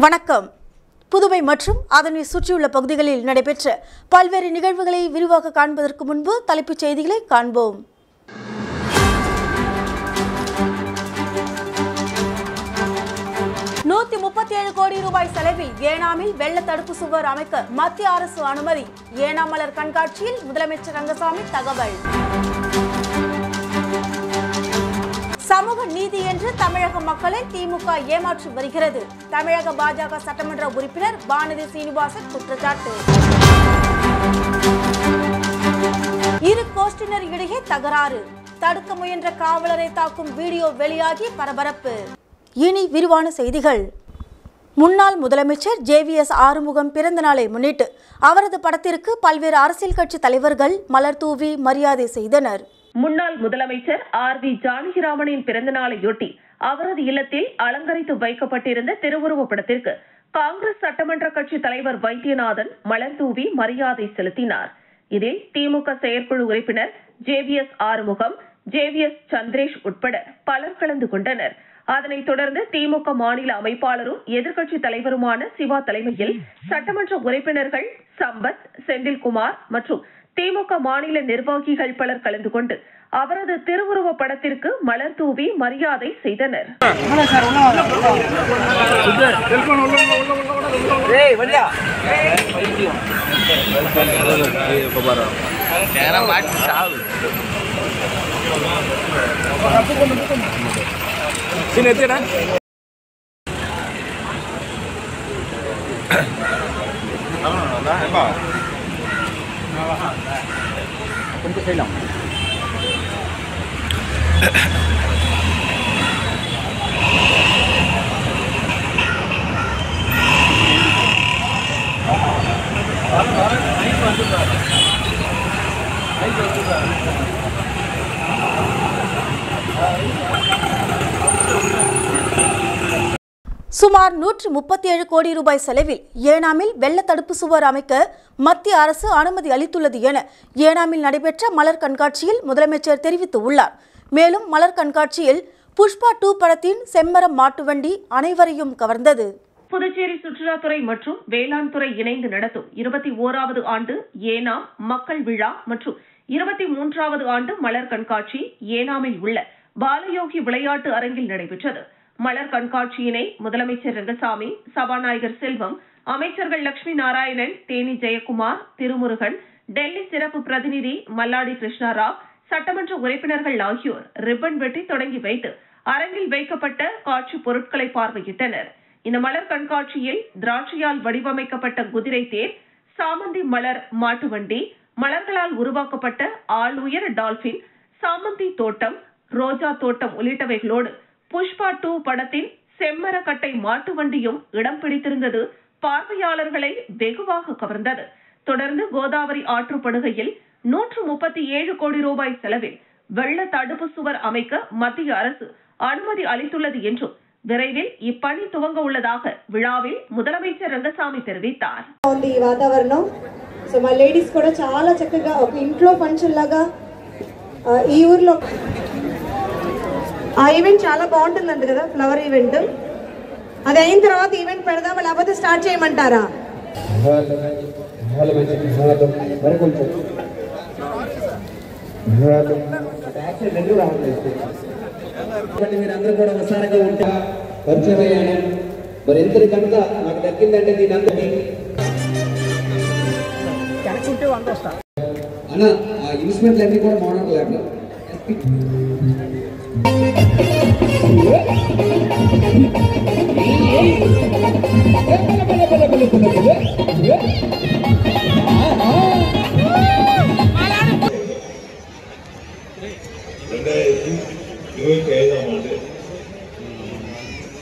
வணக்கம். புதுவை மற்றும் அதனை சுற்றியுள்ள பகுதிகளில் நடைபெற்ற பல்வேறு நிகழ்வுகளை விரிவாக காண்பதற்கு முன்பு தலைப்புச் செய்திகளை காண்போம். ₹137 கோடி செலவில் ஏனாமில் வெள்ள தடுப்பு சுவர் அமைக்க மத்திய அரசு அனுமதி. ஏனாம் மலர் கண்காட்சியில் முதலமைச்சர் ரங்கசாமி தகவல். சமூக நீதி என்று தமிழக மக்களை திமுக ஏமாற்றி வருகிறது. தமிழக பாஜக சட்டமன்ற உறுப்பினர் வானதி சீனிவாசன் குற்றச்சாட்டு. இரு கோஷ்டினர் இடையே தகராறு. தடுக்க முயன்ற காவலரை தாக்கும் வீடியோ வெளியாகி பரபரப்பு. இனி விரிவான செய்திகள். முன்னாள் முதலமைச்சர் JVS ஆறுமுகம் பிறந்த நாளை முன்னிட்டு அவரது படத்திற்கு பல்வேறு அரசியல் கட்சி தலைவர்கள் மலர் தூவி மரியாதை செய்தனர். முன்னாள் முதலமைச்சர் RV ஜானகிராமனின் பிறந்த நாளையொட்டி அவரது இல்லத்தில் அலங்கரித்து வைக்கப்பட்டிருந்த திருவுருவப் படத்திற்கு காங்கிரஸ் சட்டமன்ற கட்சி தலைவர் வைத்தியநாதன் மலர் தூவி மரியாதை செலுத்தினார். இதில் திமுக செயற்குழு உறுப்பினர் JVS ஆறுமுகம், JVS சந்திரேஷ் உட்பட பலர் கலந்து கொண்டனர். அதனைத் தொடர்ந்து திமுக மாநில அமைப்பாளரும் எதிர்க்கட்சி தலைவருமான சிவா தலைமையில் சட்டமன்ற உறுப்பினர்கள் சம்பத், செந்தில்குமார் மற்றும் திமுக மாநில நிர்வாகிகள் பலர் கலந்து கொண்டு அவரது திருவுருவ படத்திற்கு மலர் தூவி மரியாதை செய்தனர். சுமார் ₹137 கோடி செலவில் ஏனாமில் வெள்ள தடுப்பு சுவர் அமைக்க மத்திய அரசு அனுமதி அளித்துள்ளது என ஏனாமில் நடைபெற்ற மலர் கண்காட்சியில் முதலமைச்சர் தெரிவித்துள்ளார். மேலும் மலர் கண்காட்சியில் புஷ்பா 2 படத்தின் செம்மரம் மாட்டு வண்டி அனைவரையும் கவர்ந்தது. புதுச்சேரி சுற்றுலாத்துறை மற்றும் வேளாண் துறை இணைந்து நடத்தும் 21வது ஆண்டு ஏனாம் மக்கள் விழா மற்றும் 23வது ஆண்டு மலர் கண்காட்சி ஏனாமில் உள்ள பாலயோகி விளையாட்டு அரங்கில் நடைபெற்றது. மலர் கண்காட்சியினை முதலமைச்சர் ரங்கசாமி, சபாநாயகர் செல்வம், அமைச்சர்கள் லட்சுமி நாராயணன், தேனி ஜெயக்குமார், திருமுருகன், டெல்லி சிறப்பு பிரதிநிதி மல்லாடி கிருஷ்ணாராவ், சட்டமன்ற உறுப்பினர்கள் ஆகியோர் ரிப்பன் வெட்டி தொடங்கி வைத்து அரங்கில் வைக்கப்பட்ட காட்சி பொருட்களை பார்வையிட்டனர். இந்த மலர் கண்காட்சியில் திராட்சையால் வடிவமைக்கப்பட்ட குதிரை தேர், சாமந்தி மலர் மாட்டு வண்டி, மலர்களால் உருவாக்கப்பட்ட ஆளுயர் டால்பின், சாமந்தி தோட்டம், ரோஜா தோட்டம் உள்ளிட்டவைகளோடு புஷ்பா 2 படத்தின் செம்மரக்கட்டை மாட்டு வண்டியும் இடம் பிடித்திருந்தது பார்வையாளர்களை வெகுவாக கவர்ந்தது. தொடர்ந்து கோதாவரி ஆற்றுப்படுகையில் ₹137 கோடி செலவில் வெள்ள தடுப்பு சுவர் அமைக்க மத்திய அரசு அனுமதி அளித்துள்ளது என்றும் விரைவில் இப்பணி துவங்க உள்ளதாக விழாவில் முதலமைச்சர் ரங்கசாமி தெரிவித்தார். మా లేడీస్ కూడా చాలా చక్కగా ఒక ఇంట్లో ఫంక్షన్ లాగా ఈ ఊర్లో ఆ ఈవెంట్ చాలా బాగుంటుందంట కదా, ఫ్లవర్ ఈవెంట్. అది అయిన తర్వాత ఈవెంట్ పెడదామా లేకపోతే స్టార్ట్ చేయమంటారా? మీరందరూ కూడా ఒకసారిగా ఉంటా పరిచయం అయ్యాను. మరి ఎంతకంతా నాకు దక్కిందంటే దీని అందరినీ అన్న ఆ ఇన్స్ట్రుమెంట్లు అన్ని కూడా మోడల్ లేకుండా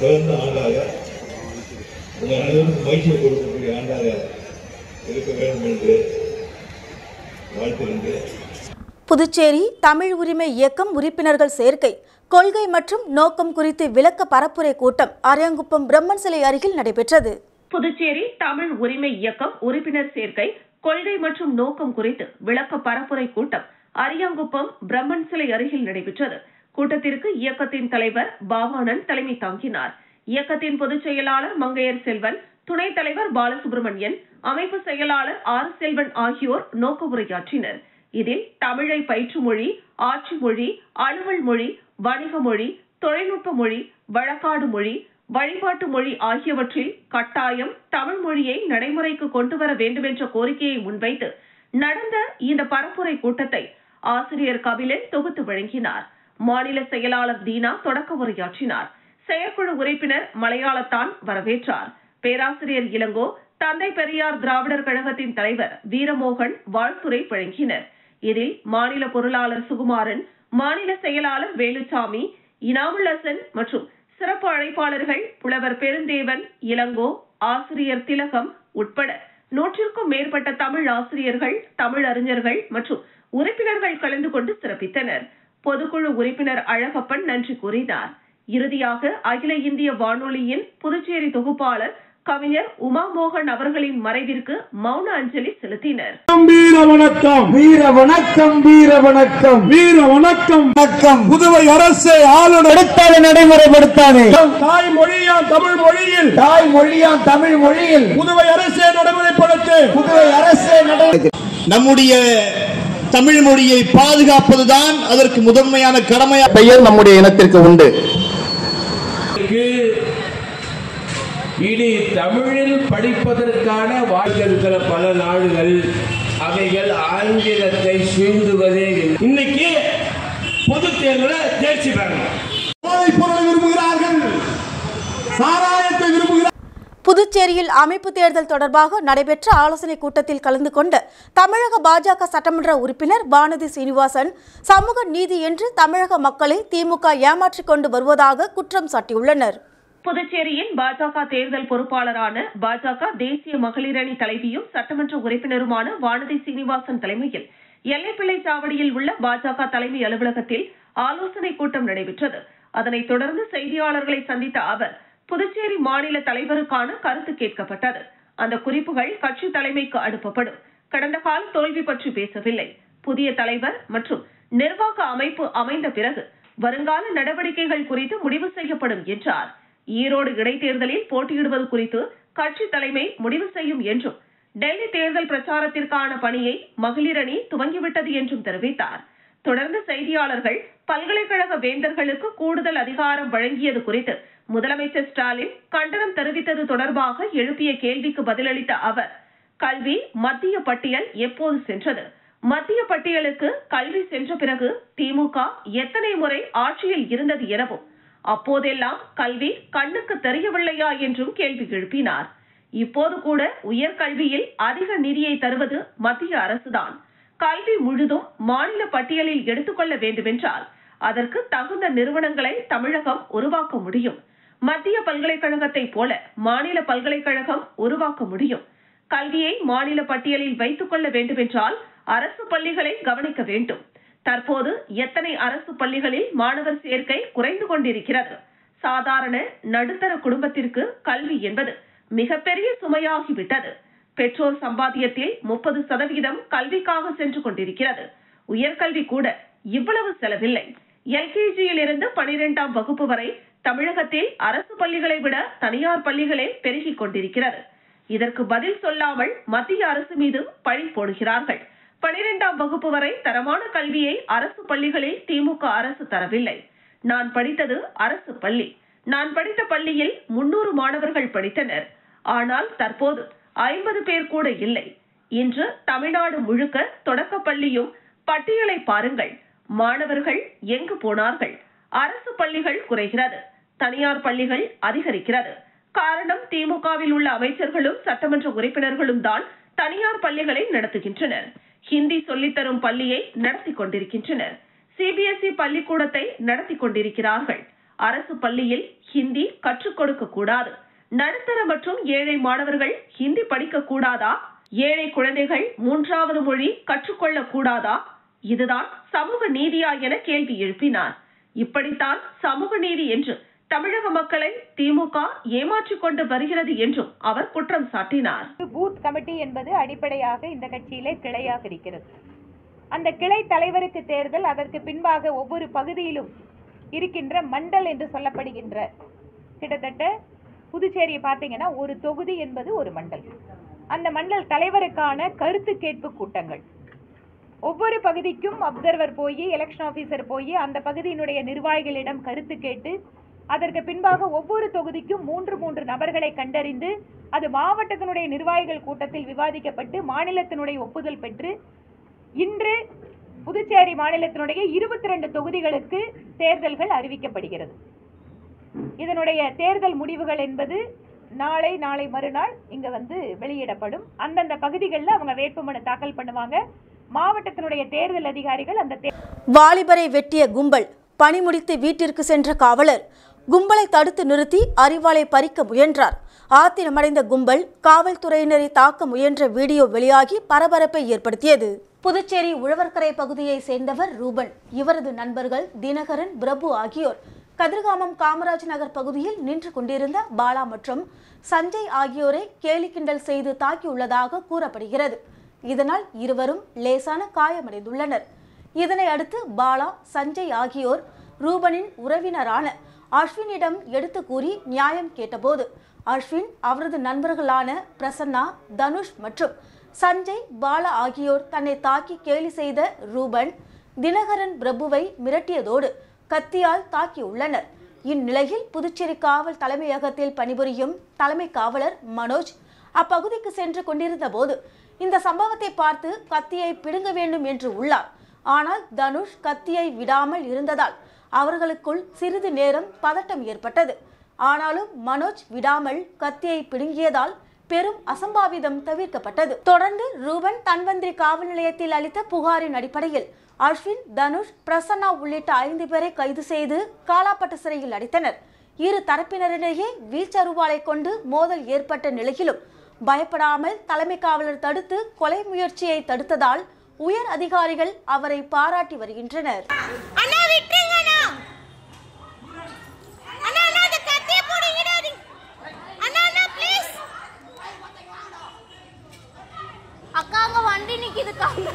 பிறந்த ஆண்டாக உங்கள் அனைவருக்கும் மகிழ்ச்சியை கொடுக்கக்கூடிய ஆண்டாக இருக்க வேண்டும் என்று வாழ்த்துகின்றேன். புதுச்சேரி தமிழ் உரிமை இயக்கம் உறுப்பினர்கள் சேர்க்கை, கொள்கை மற்றும் நோக்கம் குறித்து விளக்க பரப்புரை கூட்டம் அரியாங்குப்பம் பிரம்மன் சிலை அருகில் நடைபெற்றது. புதுச்சேரி தமிழ் உரிமை இயக்கம் உறுப்பினர் சேர்க்கை, கொள்கை மற்றும் நோக்கம் குறித்து விளக்க பரப்புரை கூட்டம் அரியாங்குப்பம் பிரம்மன் சிலை அருகில் நடைபெற்றது. கூட்டத்திற்கு இயக்கத்தின் தலைவர் பாவானன் தலைமை தாங்கினார். இயக்கத்தின் பொதுச் செயலாளர் மங்கையர் செல்வன், துணைத் தலைவர் பாலசுப்ரமணியன், அமைப்பு செயலாளர் ஆர் செல்வன் ஆகியோர் நோக்க உரையாற்றினர். இதில் தமிழை பயிற்று மொழி, ஆட்சி மொழி, அலுவல் மொழி, வணிக மொழி, தொழில்நுட்ப மொழி, வழக்காடு மொழி, வழிபாட்டு மொழி ஆகியவற்றில் கட்டாயம் தமிழ் மொழியை நடைமுறைக்கு கொண்டு வர வேண்டும் என்ற கோரிக்கையை முன்வைத்து நடந்த இந்த பரப்புரை கூட்டத்தை ஆசிரியர் கபிலன் தொகுத்து வழங்கினார். மாநில செயலாளர் தீனா தொடக்க உரையாற்றினார். செயற்குழு உறுப்பினர் மலையாளத்தான் வரவேற்றார். பேராசிரியர் இளங்கோ, தந்தை பெரியார் திராவிடர் கழகத்தின் தலைவர் வீரமோகன் வாழ்த்துரை வழங்கினர். இதில் மாநில பொருளாளர் சுகுமாரன், மாநில செயலாளர் வேலுச்சாமி, இனாமுல் ஹசன் மற்றும் சிறப்பு அழைப்பாளர்கள் புலவர் பெருந்தேவன், இளங்கோ, ஆசிரியர் திலகம் உட்பட 100க்கும் மேற்பட்ட தமிழ் ஆசிரியர்கள், தமிழ் அறிஞர்கள் மற்றும் உறுப்பினர்கள் கலந்து கொண்டு சிறப்பித்தனர். பொதுக்குழு உறுப்பினர் அழகப்பன் நன்றி கூறினார். இறுதியாக அகில இந்திய வானொலியின் புதுச்சேரி தொகுப்பாளர் கவிஞர் உமாமோகன் அவர்களின் மறைவிற்கு மௌன அஞ்சலி செலுத்தினர். வீர வணக்கம், வீர வணக்கம், வீர வணக்கம், வீர வணக்கம், வணக்கம். புதுவை அரசு ஆளுநர் நடைமுறைப்படுத்தாது. தாய்மொழியாம் தமிழ் மொழியில், தாய்மொழியாம் தமிழ் மொழியில் புதுவை அரசே நடைமுறைப்படுத்து. புதுவை அரசே நம்முடைய தமிழ் மொழியை பாதுகாப்பதுதான் அதற்கு முதன்மையான கடமையாக பெயர் நம்முடைய இனத்திற்கு உண்டு. இனி தமிழில் படிப்பதற்கான வாய்ப்பிருக்கிற பல நாடுகள் அவைகள் ஆங்கிலத்தை சீண்டுவதே. இன்னைக்கு பொது தேர்தலில் தேர்ச்சி பெறணும். விரும்புகிறார்கள், சாராயத்தை விரும்புகிறார்கள். புதுச்சேரியில் அமைப்பு தேர்தல் தொடர்பாக நடைபெற்ற ஆலோசனைக் கூட்டத்தில் கலந்து கொண்ட தமிழக பாஜக சட்டமன்ற உறுப்பினர் வானதி சீனிவாசன் சமூக நீதி என்று தமிழக மக்களை திமுக ஏமாற்றிக் கொண்டு வருவதாக குற்றம் சாட்டியுள்ளனர். புதுச்சேரியின் பாஜக தேர்தல் பொறுப்பாளரான பாஜக தேசிய மகளிரணி தலைவியும் சட்டமன்ற உறுப்பினருமான வானதி சீனிவாசன் தலைமையில் எல்லைப்பிள்ளை சாவடியில் உள்ள பாஜக தலைமை அலுவலகத்தில் ஆலோசனைக் கூட்டம் நடைபெற்றது. அதனைத் தொடர்ந்து செய்தியாளர்களை சந்தித்த அவர், புதுச்சேரி மாநில தலைவருக்கான கருத்து கேட்கப்பட்டது. அந்த குறிப்புகள் கட்சி தலைமைக்கு அனுப்பப்படும். கடந்த கால தோல்வி பற்றி பேசவில்லை. புதிய தலைவர் மற்றும் நிர்வாக அமைப்பு அமைந்த பிறகு வருங்கால நடவடிக்கைகள் குறித்து முடிவு செய்யப்படும் என்றார். ஈரோடு இடைத்தேர்தலில் போட்டியிடுவது குறித்து கட்சி தலைமை முடிவு செய்யும் என்றும், டெல்லி தேர்தல் பிரச்சாரத்திற்கான பணியை மகளிரணி துவங்கிவிட்டது என்றும் தெரிவித்தார். தொடர்ந்து செய்தியாளர்கள் பல்கலைக்கழக வேந்தர்களுக்கு கூடுதல் அதிகாரம் வழங்கியது குறித்து முதலமைச்சர் ஸ்டாலின் கண்டனம் தெரிவித்தது தொடர்பாக எழுப்பிய கேள்விக்கு பதிலளித்த அவர், கல்வி மத்திய பட்டியல் எப்போது சென்றது? மத்திய பட்டியலுக்கு கல்வி சென்ற பிறகு திமுக எத்தனை முறை ஆட்சியில் இருந்தது எனவும், அப்போதெல்லாம் கல்வி கண்ணுக்கு தெரியவில்லையா என்றும் கேள்வி எழுப்பினார். இப்போது கூட உயர்கல்வியில் அதிக நிதியை தருவது மத்திய அரசுதான். கல்வி முழுதும் மாநில பட்டியலில் எடுத்துக்கொள்ள வேண்டுமென்றால் அதற்கு தகுந்த நிறுவனங்களை தமிழகம் உருவாக்க முடியும். மத்திய பல்கலைக்கழகத்தை போல மாநில பல்கலைக்கழகம் உருவாக்க முடியும். கல்வியை மாநில பட்டியலில் வைத்துக் கொள்ள வேண்டுமென்றால் அரசு பள்ளிகளை கவனிக்க வேண்டும். தற்போது எத்தனை அரசு பள்ளிகளில் மாணவர் சேர்க்கை குறைந்து கொண்டிருக்கிறது. சாதாரண நடுத்தர குடும்பத்திற்கு கல்வி என்பது மிகப்பெரிய சுமையாகிவிட்டது. பெற்றோர் சம்பாத்தியத்தில் 30% கல்விக்காக சென்று கொண்டிருக்கிறது. உயர்கல்வி கூட இவ்வளவு செலவில்லை. எல்கேஜியில் இருந்து 12ஆம் வகுப்பு வரை தமிழகத்தில் அரசு பள்ளிகளை விட தனியார் பள்ளிகளே பெருகிக் கொண்டிருக்கிறது. இதற்கு பதில் சொல்லாமல் மத்திய அரசு மீது பழி போடுகிறார்கள். 12ஆம் வகுப்பு வரை தரமான கல்வியை அரசு பள்ளிகளில் திமுக அரசு தரவில்லை. நான் படித்தது அரசு பள்ளி. நான் படித்த பள்ளியில் 300 மாணவர்கள் படித்தனர். ஆனால் தற்போது 50 பேர் கூட இல்லை. இன்று தமிழ்நாடு முழுக்க தொடக்கப்பள்ளியும் பட்டியலை பாருங்கள். மாணவர்கள் எங்கு போனார்கள்? அரசு பள்ளிகள் குறைகிறது, தனியார் பள்ளிகள் அதிகரிக்கிறது. காரணம், திமுகவில் உள்ள அமைச்சர்களும் சட்டமன்ற உறுப்பினர்களும் தான் தனியார் பள்ளிகளை நடத்துகின்றனர். ஹிந்தி சொல்லித்தரும் பள்ளியை நடத்தி கொண்டிருக்கின்றனர். சிபிஎஸ்இ பள்ளிக்கூடத்தை நடத்தி கொண்டிருக்கிறார்கள். அரசு பள்ளியில் ஹிந்தி கற்றுக் கொடுக்க கூடாது. நடுத்தர மற்றும் ஏழை மாணவர்கள் ஹிந்தி படிக்க கூடாதா? ஏழை குழந்தைகள் 3வது மொழி கற்றுக்கொள்ள கூடாதா? இதுதான் சமூக நீதியா என கேள்வி எழுப்பினார். இப்படித்தான் சமூக நீதி என்று தமிழக மக்களை திமுக ஏமாற்றிக் கொண்டு வருகிறது என்றும் அவர் குற்றம் சாட்டினார். பூத் கமிட்டி என்பது அடிப்படையாக இந்த கட்சியிலே கிளையாக இருக்கிறது. அந்த கிளை தலைவருக்கு தேர்தல், அதற்கு பின்பாக ஒவ்வொரு பகுதியிலும் இருக்கின்ற மண்டல் என்று சொல்லப்படுகின்ற கிட்டத்தட்ட புதுச்சேரியை பார்த்தீங்கன்னா ஒரு தொகுதி என்பது ஒரு மண்டல். அந்த மண்டல் தலைவருக்கான கருத்து கேட்பு கூட்டங்கள் ஒவ்வொரு பகுதிக்கும் அப்சர்வர் போய், எலெக்ஷன் ஆஃபீஸர் போய் அந்த பகுதியினுடைய நிர்வாகிகளிடம் கருத்து கேட்டு, அதற்கு பின்பாக ஒவ்வொரு தொகுதிக்கும் 3 நபர்களை கண்டறிந்து அது மாவட்டத்தினுடைய நிர்வாகிகள் கூட்டத்தில் விவாதிக்கப்பட்டு மாநிலத்தினுடைய ஒப்புதல் பெற்று இன்று புதுச்சேரி மாநிலத்தினுடைய 22 தொகுதிகளுக்கு தேர்தல்கள் அறிவிக்கப்படுகிறது. இதனுடைய தேர்தல் முடிவுகள் என்பது நாளை மறுநாள் இங்க வெளியிடப்படும். அந்தந்த பகுதிகளில் அவங்க வேட்புமனு தாக்கல் பண்ணுவாங்க. மாவட்டத்தினுடைய தேர்தல் அதிகாரிகள் அந்த வாலிபரை வெட்டிய கும்பல், பணி முடித்து வீட்டிற்கு சென்ற காவலர் கும்பலை தடுத்து நிறுத்தி அரிவாளை பறிக்க முயன்றார். ஆத்திரமடைந்த கும்பல் காவல்துறையினரை தாக்க முயன்ற வீடியோ வெளியாகி பரபரப்பை ஏற்படுத்தியது. புதுச்சேரி உழவர்கரை பகுதியை சேர்ந்தவர் ரூபன். இவரது நண்பர்கள் தினகரன், பிரபு ஆகியோர் கதிர்காமம் காமராஜ் நகர் பகுதியில் நின்று கொண்டிருந்த பாலா மற்றும் சஞ்சய் ஆகியோரை கேலி கிண்டல் செய்து தாக்கியுள்ளதாக கூறப்படுகிறது. இதனால் இருவரும் லேசான காயமடைந்துள்ளனர். இதனை அடுத்து பாலா, சஞ்சய் ஆகியோர் ரூபனின் உறவினரான அஸ்வினிடம் எடுத்து கூறி நியாயம் கேட்டபோது அஸ்வின் அவரது நண்பர்களான பிரசன்னா, தனுஷ் மற்றும் சஞ்சய், பாலா ஆகியோர் தன்னை தாக்கி கேலி செய்த ரூபன், தினகரன், பிரபுவை மிரட்டியதோடு கத்தியால் தாக்கியுள்ளனர். இந்நிலையில் புதுச்சேரி காவல் தலைமையகத்தில் பணிபுரியும் தலைமை காவலர் மனோஜ் அப்பகுதிக்கு சென்று கொண்டிருந்த போது இந்த சம்பவத்தை பார்த்து கத்தியை பிடுங்க வேண்டும் என்று உள்ளார். ஆனால் தனுஷ் கத்தியை விடாமல் இருந்ததால் அவர்களுக்குள் சிறிது நேரம் பதட்டம் ஏற்பட்டது. ஆனாலும் மனோஜ் விடாமல் கத்தியை பிடுங்கியதால் பெரும் அசம்பாவிதம் தவிர்க்கப்பட்டது. தொடர்ந்து ரூபன் தன்வந்திரி காவல் நிலையத்தில் அளித்த புகாரின் அடிப்படையில் அஸ்வின், தனுஷ், பிரசன்னா உள்ளிட்ட 5 பேரை கைது செய்து காலாப்பட்டு சிறையில் அடைத்தனர். இரு தரப்பினரிடையே வீச்சருவாளை கொண்டு மோதல் ஏற்பட்ட நிலையிலும் பயப்படாமல் தலைமை காவலர் தடுத்து கொலை முயற்சியை தடுத்ததால் உயர் அதிகாரிகள் அவரை பாராட்டி வருகின்றனர். அக்காங்க வண்டி நிக்குதுக்காங்க.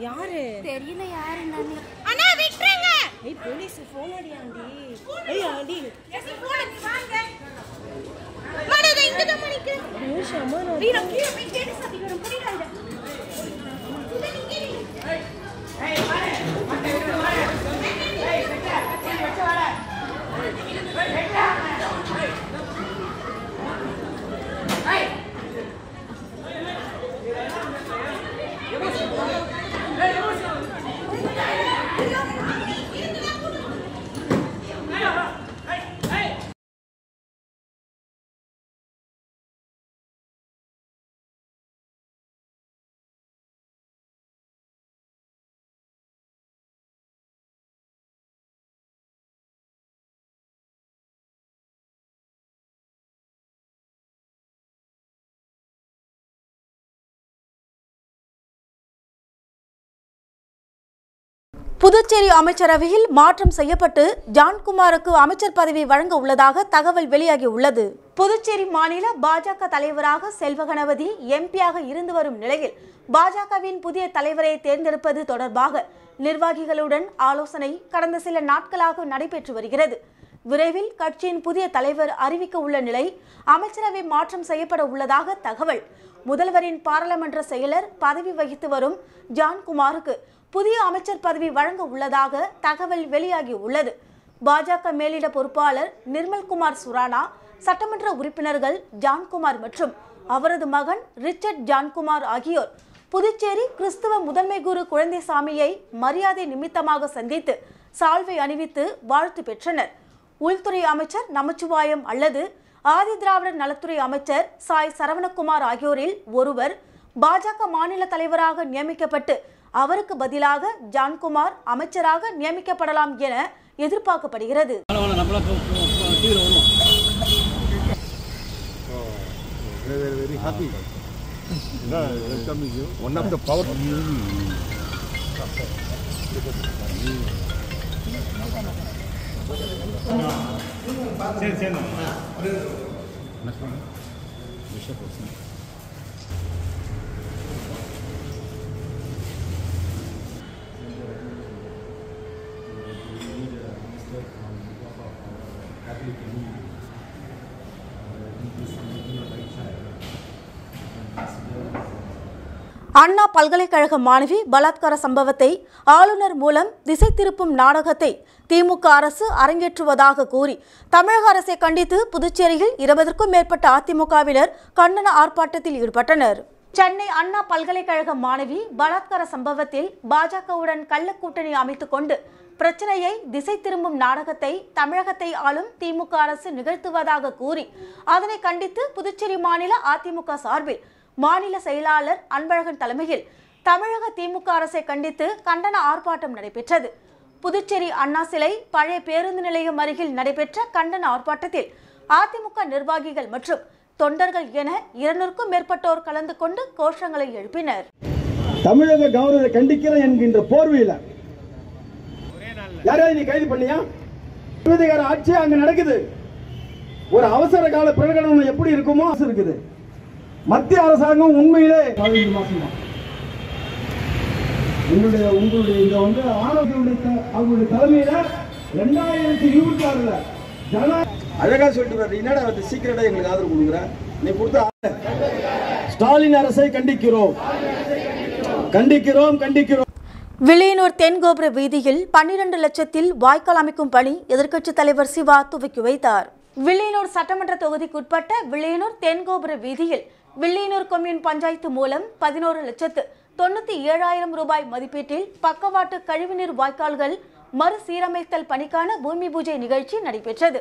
யாரு தெரியல யாரு நானு. அண்ணா விட்டுருங்க. ஏய் போலீஸ் போன் அடியாண்டி. ஏய் ஆண்டி எஸ் போன் நீ வாங்க. மாடே இங்க தான் மணிக்கு. நிமிஷமா நான் வீர கீழ போய் கேடி சத்தி வரும் புரியல. ஏய் மாடே மட்டை விட்டு மாடே. ஏய் வெட்ட வெட்ட வாடா. வெட்ட. ஏய் புதுச்சேரி அமைச்சரவையில் மாற்றம் செய்யப்பட்டு ஜான்குமாருக்கு அமைச்சர் பதவி வழங்க உள்ளதாக தகவல் வெளியாகி உள்ளது. புதுச்சேரி மாநில பாஜக தலைவராக செல்வகணபதி எம்பியாக இருந்து வரும் நிலையில் பாஜகவின் புதிய தலைவரை தேர்ந்தெடுப்பது தொடர்பாக நிர்வாகிகளுடன் ஆலோசனை கடந்த சில நாட்களாக நடைபெற்று வருகிறது. விரைவில் கட்சியின் புதிய தலைவர் அறிவிக்க உள்ள நிலை அமைச்சரவை மாற்றம் செய்யப்பட உள்ளதாக தகவல். முதல்வரின் பாராளுமன்ற செயலர் பதவி வகித்து வரும் ஜான்குமாருக்கு புதிய அமைச்சர் பதவி வழங்க உள்ளதாக தகவல் வெளியாகி உள்ளது. பாஜக மேலிட பொறுப்பாளர் நிர்மல்குமார் சுரானா, சட்டமன்ற உறுப்பினர்கள் ஜான்குமார் மற்றும் அவரது மகன் ரிச்சர்ட் ஜான்குமார் ஆகியோர் புதுச்சேரி கிறிஸ்துவ முதன்மை குரு குழந்தைசாமியை மரியாதை நிமித்தமாக சந்தித்து சால்வை அணிவித்து வாழ்த்து பெற்றனர். உள்துறை அமைச்சர் நமச்சிவாயம் அல்லது ஆதி திராவிடர் நலத்துறை அமைச்சர் சாய் சரவணகுமார் ஆகியோரில் ஒருவர் பாஜக மாநில தலைவராக நியமிக்கப்பட்டு அவருக்கு பதிலாக ஜான்குமார் அமைச்சராக நியமிக்கப்படலாம் என எதிர்பார்க்கப்படுகிறது. அண்ணா பல்கலைக்கழக மாணவி பலாத்கார சம்பவத்தை ஆளுநர் மூலம் திசை திருப்பும் நாடகத்தை திமுக அரசு அரங்கேற்றுவதாக கூறி தமிழக அரசை கண்டித்து புதுச்சேரியில் 20க்கும் மேற்பட்ட அதிமுகவினர் கண்டன ஆர்ப்பாட்டத்தில் ஈடுபட்டனர். சென்னை அண்ணா பல்கலைக்கழக மாணவி பலாத்கார சம்பவத்தில் பாஜகவுடன் கள்ள கூட்டணி அமைத்துக் கொண்டு பிரச்சனையை திசை திரும்பும் நாடகத்தை தமிழகத்தை ஆளும் திமுக அரசு நிகழ்த்துவதாக கூறி அதனை கண்டித்து புதுச்சேரி மாநில அதிமுக சார்பில் மாநில செயலாளர் அன்பழகன் தலைமையில் தமிழக திமுக அரசை கண்டித்து கண்டன ஆர்ப்பாட்டம் நடைபெற்றது. புதுச்சேரி அண்ணா சிலை பழைய பேருந்து நிலையம் அருகில் நடைபெற்ற கண்டன ஆர்ப்பாட்டத்தில் அதிமுக நிர்வாகிகள் மற்றும் தொண்டர்கள் என 200க்கும் மேற்பட்டோர் கலந்து கொண்டு கோஷங்களை எழுப்பினர். தமிழக கவர்னரை கண்டிக்கிறேன் என்கின்ற போர்வையில் யாரையாவது நீ கைது பண்ணியா? ஆட்சி அங்க நடக்குது. ஒரு அவசர கால பிரகடனம் எப்படி இருக்குமோ இருக்குது. மத்திய அரசாங்கம் உண்மையிலே 15 மாசம் உங்களுடைய இந்த வந்து அவங்களுடைய தலைமையில 2026 அழகா சொல்லிட்டு என்னடா சீக்கிரட்டா எங்களுக்கு ஆதரவு கொடுக்குற நீ கொடுத்த ஸ்டாலின் அரசை கண்டிக்கிறோம். வில்லியனூர் தென்கோபுர வீதியில் 12 லட்சத்தில் வாய்க்கால் அமைக்கும் பணி எதிர்க்கட்சித் தலைவர் சிவா துவக்கி வைத்தார். வில்லியனூர் சட்டமன்ற தொகுதிக்குட்பட்ட வில்லியனூர் தென்கோபுர வீதியில் வில்லியனூர் கொம்யூன் பஞ்சாயத்து மூலம் 11,97,000 ரூபாய் மதிப்பீட்டில் பக்கவாட்டு கழிவுநீர் வாய்க்கால்கள் மறுசீரமைத்தல் பணிக்கான பூமி பூஜை நிகழ்ச்சி நடைபெற்றது.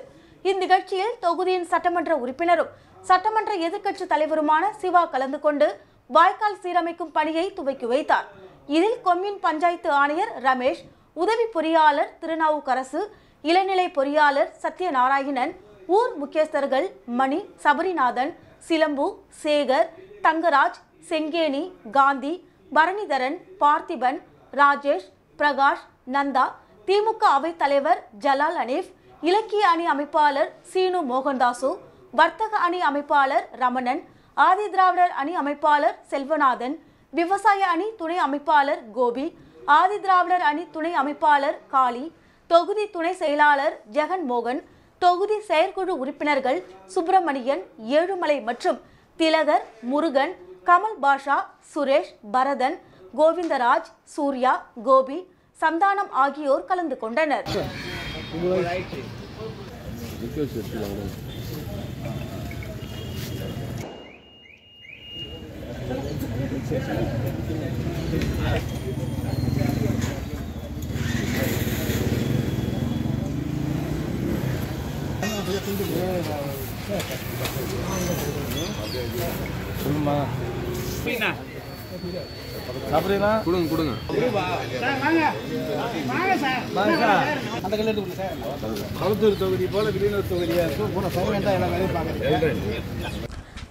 இந்நிகழ்ச்சியில் தொகுதியின் சட்டமன்ற உறுப்பினரும் சட்டமன்ற எதிர்க்கட்சி தலைவருமான சிவா கலந்து கொண்டு வாய்க்கால் சீரமைக்கும் பணியை துவக்கி வைத்தார். இதில் கொம்யூன் பஞ்சாயத்து ஆணையர் ரமேஷ், உதவி பொறியாளர் திருநாவுக்கரசு, இளநிலை பொறியாளர் சத்யநாராயணன், ஊர் முக்கியஸ்தர்கள் மணி, சபரிநாதன், சிலம்பு, சேகர், தங்கராஜ், செங்கேணி, காந்தி, பரணிதரன், பார்த்திபன், ராஜேஷ், பிரகாஷ், நந்தா, திமுக அவைத் தலைவர் ஜலால் அனீப், இலக்கிய அணி அமைப்பாளர் சீனு மோகன்தாசு, வர்த்தக அணி அமைப்பாளர் ரமணன், ஆதி திராவிடர் அணி அமைப்பாளர் செல்வநாதன், விவசாய அணி துணை அமைப்பாளர் கோபி, ஆதி திராவிடர் அணி துணை அமைப்பாளர் காளி, தொகுதி துணை செயலாளர் ஜெகன் மோகன், தொகுதி செயற்குழு உறுப்பினர்கள் சுப்பிரமணியன், ஏழுமலை மற்றும் திலகர், முருகன், கமல் பாஷா, சுரேஷ், பரதன், கோவிந்தராஜ், சூர்யா, கோபி, சந்தானம் ஆகியோர் கலந்து கொண்டனர்.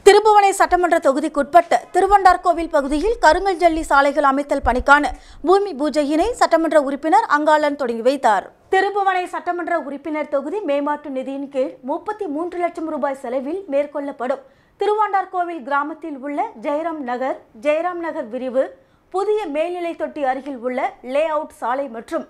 திருப்புவனை சட்டமன்ற தொகுதிக்குட்பட்ட திருவண்டார்கோவில் பகுதியில் கருங்கல் ஜல்லி சாலைகள் அமைத்தல் பணிக்கான பூமி பூஜையினை சட்டமன்ற உறுப்பினர் அங்காளன் தொடங்கி வைத்தார். திருப்புவனை சட்டமன்ற உறுப்பினர் தொகுதி மேம்பாட்டு நிதியின் கீழ் 33 லட்சம் ரூபாய் செலவில் மேற்கொள்ளப்படும் திருவண்டார்கோவில் கிராமத்தில் உள்ள ஜெயராம் நகர் விரிவு, புதிய மேல்நிலை தொட்டி அருகில் உள்ள லே அவுட் சாலை மற்றும்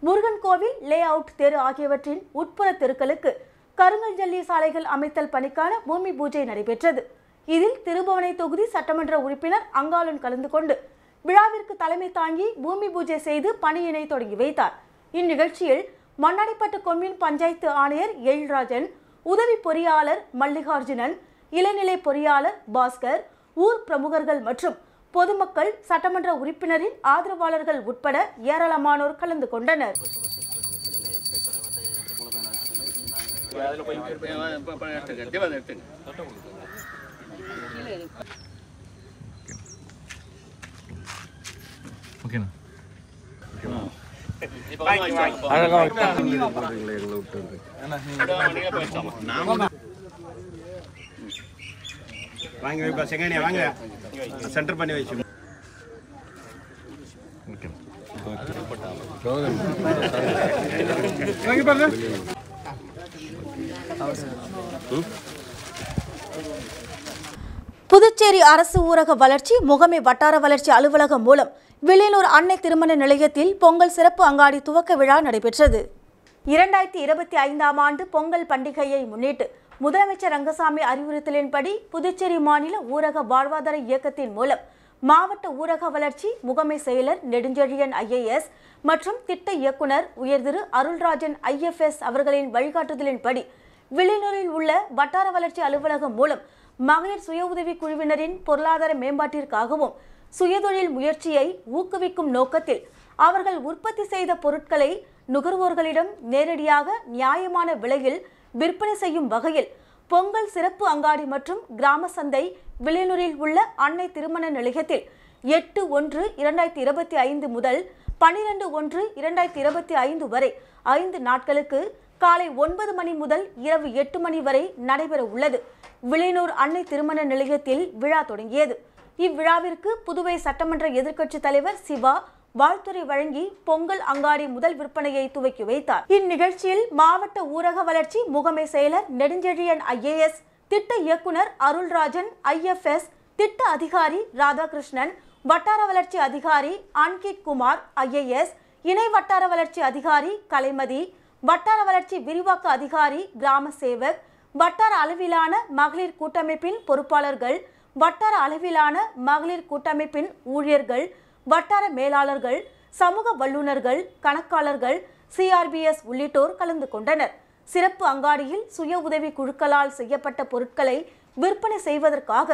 முருகன் கோவில் லே அவுட் தெரு ஆகியவற்றின் உட்புற தெருக்களுக்கு கருங்கல் ஜல்லி சாலைகள் அமைத்தல் பணிக்கான பூமி பூஜை நடைபெற்றது. இதில் திருபுவனை தொகுதி சட்டமன்ற உறுப்பினர் அங்காளன் கலந்து கொண்டு விழாவிற்கு தலைமை தாங்கி பூமி பூஜை செய்து பணியினை தொடங்கி வைத்தார். இந்நிகழ்ச்சியில் மண்ணாடிப்பட்டு கொம்யூன் பஞ்சாயத்து ஆணையர் எழில்ராஜன், உதவி பொறியாளர் மல்லிகார்ஜுனன், இளநிலை பொறியாளர் பாஸ்கர், ஊர் பிரமுகர்கள் மற்றும் பொதுமக்கள், சட்டமன்ற உறுப்பினரின் ஆதரவாளர்கள் உட்பட ஏராளமானோர் கலந்து கொண்டனர். வாங்க செங்கனே வாங்க சென்டர் பண்ணி வச்சு புதுச்சேரி அரசு ஊரக வளர்ச்சி முகமை வட்டார வளர்ச்சி அலுவலகம் மூலம் வில்லியனூர் அன்னை திருமண நிலையத்தில் பொங்கல் சிறப்பு அங்காடி துவக்க விழா நடைபெற்றது. 2025ஆம் ஆண்டு பொங்கல் பண்டிகையை முன்னிட்டு முதலமைச்சர் ரங்கசாமி அறிவுறுத்தலின்படி புதுச்சேரி மாநில ஊரக வாழ்வாதார இயக்கத்தின் மூலம் மாவட்ட ஊரக வளர்ச்சி முகமை செயலர் நெடுஞ்செழியன் IAS மற்றும் திட்ட இயக்குனர் உயர்திரு அருள்ராஜன் IFS அவர்களின் வழிகாட்டுதலின்படி வில்லியனூரில் உள்ள வட்டார வளர்ச்சி அலுவலகம் மூலம் மகளிர் சுய உதவி குழுவினரின் பொருளாதார மேம்பாட்டிற்காகவும் சுயதொழில் முயற்சியை ஊக்குவிக்கும் நோக்கத்தில் அவர்கள் உற்பத்தி செய்த பொருட்களை நுகர்வோர்களிடம் நேரடியாக நியாயமான விலையில் விற்பனை செய்யும் வகையில் பொங்கல் சிறப்பு அங்காடி மற்றும் கிராம சந்தை வில்லியனூரில் உள்ள அன்னை திருமண நிலையத்தில் 8/1/2025 முதல் 12/1/2025 வரை 5 நாட்களுக்கு காலை 9 மணி முதல் இரவு 8 மணி வரை நடைபெற உள்ளது. வில்லியனூர் அன்னை திருமண நிலையத்தில் விழா தொடங்கியது. இவ்விழாவிற்கு புதுவை சட்டமன்ற எதிர்க்கட்சித் தலைவர் சிவா வாழ்த்துரை வழங்கி பொங்கல் அங்காடி முதல் விற்பனையை துவக்கி வைத்தார். இந்நிகழ்ச்சியில் மாவட்ட ஊரக வளர்ச்சி முகமை செயலர் நெடுஞ்செழியன் IAS, திட்ட இயக்குனர் அருள்ராஜன் IFS, திட்ட அதிகாரி ராதாகிருஷ்ணன், வட்டார வளர்ச்சி அதிகாரி அன்கிட் குமார் IAS, இணை வட்டார வளர்ச்சி அதிகாரி கலைமதி, வட்டார வளர்ச்சி விரிவாக்க அதிகாரி கிராம சேவக், வட்டார அளவிலான மகளிர் கூட்டமைப்பின் பொறுப்பாளர்கள், வட்டார அளவிலான மகளிர் கூட்டமைப்பின் ஊழியர்கள், வட்டார மேலாளர்கள், சமூக வல்லுநர்கள், கணக்காளர்கள், CRBS உள்ளிட்டோர் கலந்து கொண்டனர். சிறப்பு அங்காடியில் சுய உதவி குழுக்களால் செய்யப்பட்ட பொருட்களை விற்பனை செய்வதற்காக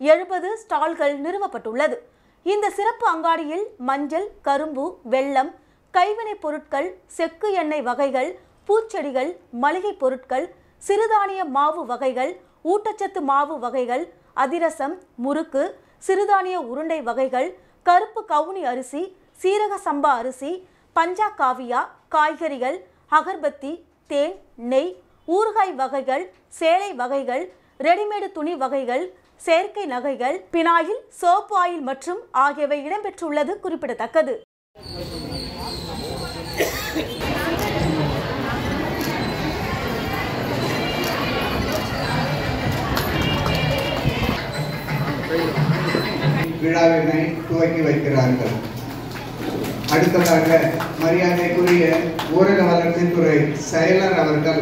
70 ஸ்டால்கள் நிறுவப்பட்டுள்ளது. இந்த சிறப்பு அங்காடியில் மஞ்சள், கரும்பு, வெல்லம், கைவினைப் பொருட்கள், செக்கு எண்ணெய் வகைகள், பூச்செடிகள், மளிகை பொருட்கள், சிறுதானிய மாவு வகைகள், ஊட்டச்சத்து மாவு வகைகள், அதிரசம், முறுக்கு, சிறுதானிய உருண்டை வகைகள், கருப்பு கவுனி அரிசி, சீரக சம்பா அரிசி, பஞ்சா காவியா, காய்கறிகள், அகர்பத்தி, தேன், நெய், ஊறுகாய் வகைகள், சேலை வகைகள், ரெடிமேடு துணி வகைகள், செயற்கை நகைகள், பினாயில், சோப்பு ஆயில் மற்றும் ஆகியவை இடம்பெற்றுள்ளது குறிப்பிடத்தக்கது. விழாவினை துவக்கி வைக்கிறார்கள். அடுத்ததாக மரியாதைக்குரிய ஊரக வளர்ச்சித்துறை செயலர் அவர்கள்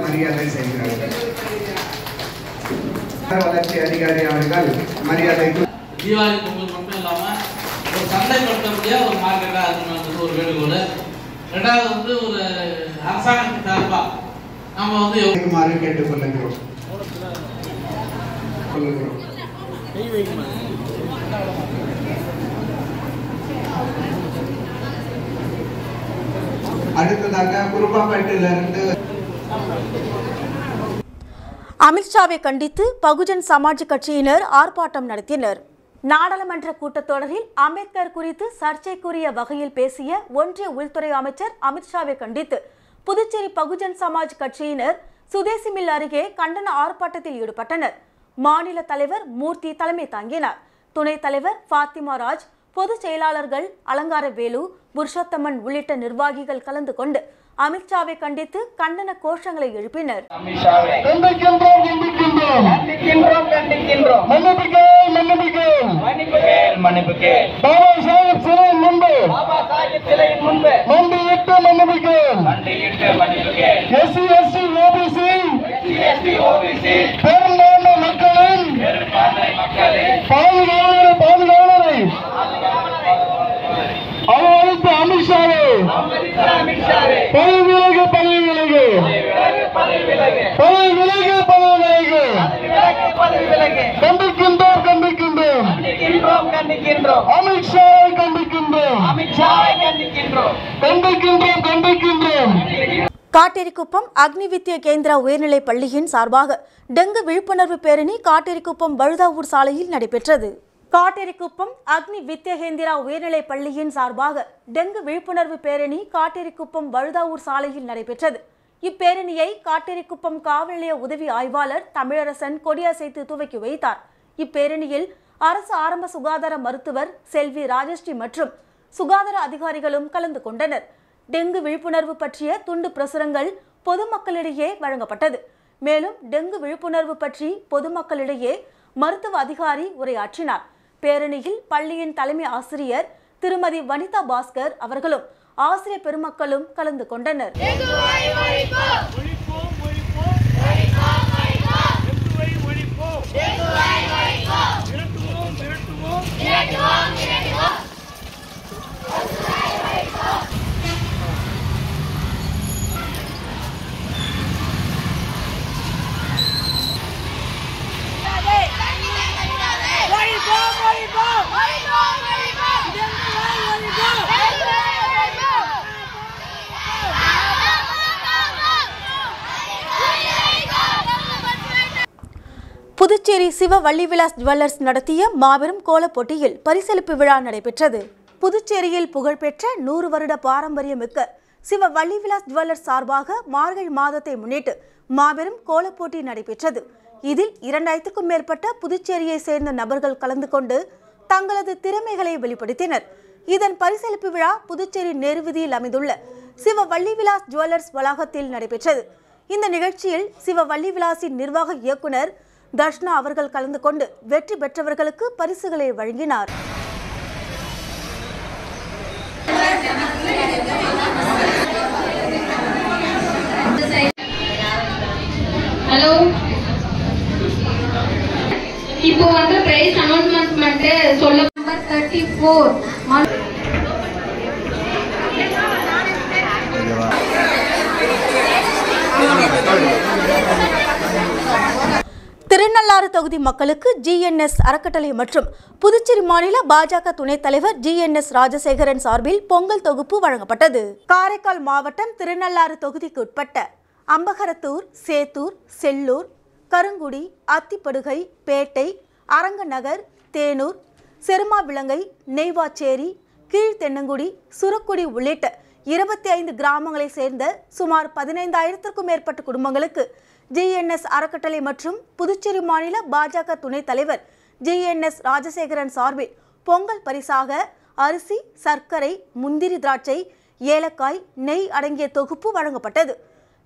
மரியாதை செய்கிறார்கள். வளர்ச்சி அதிகாரி அவர்கள் மரியாதை. தீபாவளி பொங்கல் மட்டும் இல்லாம ஒரு சந்தைப்படுத்தக்கூடிய ஒரு மார்க்கெட்டா இருக்கணும் ஒரு வேண்டுகோள். ரெண்டாவது ஒரு அரசாங்கத்தின் சார்பா நம்ம எவ்வாறு கேட்டுக்கொள்ளுகிறோம். அடுத்ததாக குருப்பாப்பேட்டிலிருந்து அமித்ஷாவை கண்டித்து பகுஜன் சமாஜ் கட்சியினர் ஆர்ப்பாட்டம் நடத்தினர். நாடாளுமன்ற கூட்டத்தொடரில் அம்பேத்கர் குறித்து சர்ச்சைக்குரிய வகையில் பேசிய ஒன்றிய உள்துறை அமைச்சர் அமித்ஷாவை கண்டித்து புதுச்சேரி பகுஜன் சமாஜ் கட்சியினர் சுதேசி மில் அருகே கண்டன ஆர்ப்பாட்டத்தில் ஈடுபட்டனர். மாநில தலைவர் மூர்த்தி தலைமை தாங்கினார். துணைத் தலைவர் ஃபாத்திமா ராஜ், பொதுச் செயலாளர்கள் அலங்கார வேலு, புருஷோத்தமன் உள்ளிட்ட நிர்வாகிகள் கலந்து கொண்டு அமித்ஷாவை கண்டித்து கண்டன கோஷங்களை எழுப்பினர். காட்டேரிக்குப்பம் அக்னி வித்யா கேந்திரா உயர்நிலைப் பள்ளியின் சார்பாக டெங்கு விழிப்புணர்வு பேரணி காட்டேரிக்குப்பம் வழுதாவூர் சாலையில் நடைபெற்றது. காட்டேரிக்குப்பம் அக்னி வித்யகேந்திரா உயர்நிலைப் பள்ளியின் சார்பாக டெங்கு விழிப்புணர்வு பேரணி காட்டேரிக்குப்பம் வழுதாவூர் சாலையில் நடைபெற்றது. இப்பேரணியை காட்டேரிக்குப்பம் காவல் நிலைய உதவி ஆய்வாளர் தமிழரசன் கொடியசைத்து துவக்கி வைத்தார். இப்பேரணியில் அரசு ஆரம்ப சுகாதார மருத்துவர் செல்வி ராஜஸ்ரீ மற்றும் சுகாதார அதிகாரிகளும் கலந்து கொண்டனர். டெங்கு விழிப்புணர்வு பற்றிய துண்டு பிரசுரங்கள் பொதுமக்களிடையே வழங்கப்பட்டது. மேலும் டெங்கு விழிப்புணர்வு பற்றி பொதுமக்களிடையே மருத்துவ அதிகாரி உரையாற்றினார். பேரணியில் பள்ளியின் தலைமை ஆசிரியர் திருமதி வனிதா பாஸ்கர் அவர்களும் ஆசிரியர் பெருமக்களும் கலந்து கொண்டனர். புதுச்சேரி சிவ வள்ளிவிலாஸ் ஜுவல்லர்ஸ் நடத்திய மாபெரும் கோலப் போட்டியில் பரிசளிப்பு விழா நடைபெற்றது. புதுச்சேரியில் புகழ்பெற்ற 100 வருட பாரம்பரியமிக்க சிவ வள்ளிவிலாஸ் ஜுவல்லர்ஸ் சார்பாக மார்கழி மாதத்தை முன்னிட்டு மாபெரும் கோலப் போட்டி நடைபெற்றது. இதில் 2000க்கும் மேற்பட்ட புதுச்சேரியை சேர்ந்த நபர்கள் கலந்து கொண்டு தங்களது திறமைகளை வெளிப்படுத்தினர். இதன் பரிசளிப்பு விழா புதுச்சேரி நேருவீதியில் அமைந்துள்ள சிவ வள்ளிவிலாஸ் ஜுவல்லர்ஸ் வளாகத்தில் நடைபெற்றது. இந்த நிகழ்ச்சியில் சிவ வள்ளிவிலாசின் நிர்வாக இயக்குனர் தர்ஷனா அவர்கள் கலந்து கொண்டு வெற்றி பெற்றவர்களுக்கு பரிசுகளை வழங்கினார். ஹலோ, இப்போ வந்து பிரைஸ் அனௌன்ஸ்மென்ட் சொல்ல நம்பர் 34 திருநள்ளாறு தொகுதி மக்களுக்கு GNS அறக்கட்டளை மற்றும் புதுச்சேரி மாநில பாஜக துணைத் தலைவர் GNS ராஜசேகரன் சார்பில் பொங்கல் தொகுப்பு வழங்கப்பட்டது. காரைக்கால் மாவட்டம் திருநள்ளாறு தொகுதிக்கு உட்பட்ட அம்பகரத்தூர், சேத்தூர், செல்லூர், கருங்குடி, அத்திப்படுகை, பேட்டை, அரங்கநகர், தேனூர், செருமாவிளங்கை, நெய்வாச்சேரி, கீழ்த்தென்னங்குடி, சுரக்குடி உள்ளிட்ட 25 கிராமங்களை சேர்ந்த சுமார் 15,000க்கும் மேற்பட்ட குடும்பங்களுக்கு GNS அறக்கட்டளை மற்றும் புதுச்சேரி மாநில பாஜக துணைத் தலைவர் GNS ராஜசேகரன் சார்பில் பொங்கல் பரிசாக அரிசி, சர்க்கரை, முந்திரி திராட்சை, ஏலக்காய், நெய் அடங்கிய தொகுப்பு வழங்கப்பட்டது.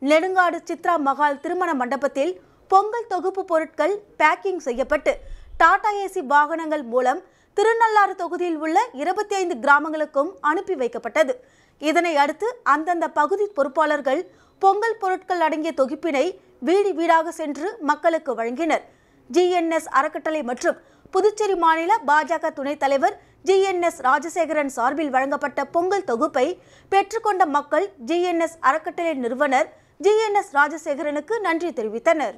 நெடுங்காடு சித்ரா மகால் திருமண மண்டபத்தில் பொங்கல் தொகுப்பு பொருட்கள் பேக்கிங் செய்யப்பட்டு டாடா ஏசி வாகனங்கள் மூலம் திருநள்ளாறு தொகுதியில் உள்ள 25 கிராமங்களுக்கும் அனுப்பி வைக்கப்பட்டது. இதனை அடுத்து அந்தந்த பகுதி பொறுப்பாளர்கள் பொங்கல் பொருட்கள் அடங்கிய தொகுப்பினை வீடு வீடாக சென்று மக்களுக்கு வழங்கினர். GNS அறக்கட்டளை மற்றும் புதுச்சேரி மாநில பாஜக துணைத் தலைவர் GNS ராஜசேகரன் சார்பில் வழங்கப்பட்ட பொங்கல் தொகுப்பை பெற்றுக்கொண்ட மக்கள் GNS அறக்கட்டளை நிறுவனர் GNS ராஜசேகரனுக்கு நன்றி தெரிவித்தனர்.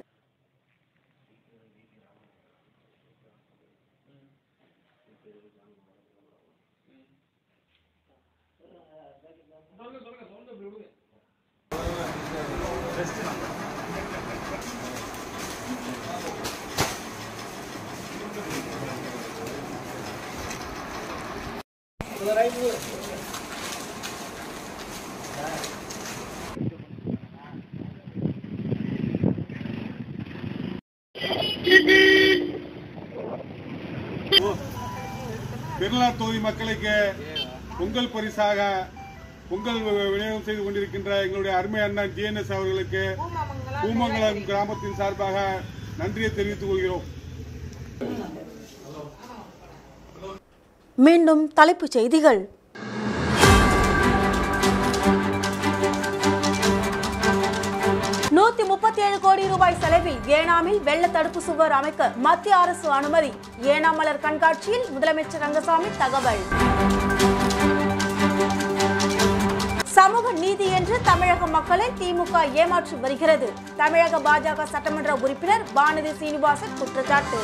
திருநள்ளாறு தொகுதி மக்களுக்கு பொங்கல் பரிசாக பொங்கல் விநியோகம் செய்து கொண்டிருக்கின்ற எங்களுடைய அருமை அண்ணன் GNS அவர்களுக்கு பூமங்கலம் கிராமத்தின் சார்பாக நன்றியை தெரிவித்துக் கொள்கிறோம். மீண்டும் தலைப்புச் செய்திகள். ₹137 கோடி செலவில் ஏனாமில் வெள்ள தடுப்பு சுவர் அமைக்க மத்திய அரசு அனுமதி. ஏனாம் மலர் கண்காட்சியில் முதலமைச்சர் ரங்கசாமி தகவல். சமூக நீதி என்று தமிழக மக்களை திமுக ஏமாற்றி வருகிறது. தமிழக பாஜக சட்டமன்ற உறுப்பினர் வானதி சீனிவாசன் குற்றச்சாட்டு.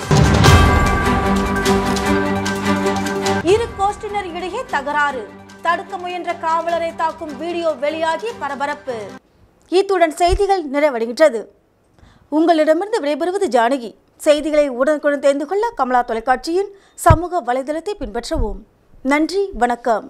இரு கோஷ்டினர் இடையே தகராறு, தடுக்க முயன்ற காவலரை தாக்கும் வீடியோ வெளியாகி பரபரப்பு. இத்துடன் செய்திகள் நிறைவடைகின்றது. உங்களிடமிருந்து விடைபெறுவது ஜானகி. செய்திகளை உடனுக்குடன் தெரிந்து கொள்ள கமலா தொலைக்காட்சியின் சமூக வலைதளத்தை பின்பற்றவும். நன்றி, வணக்கம்.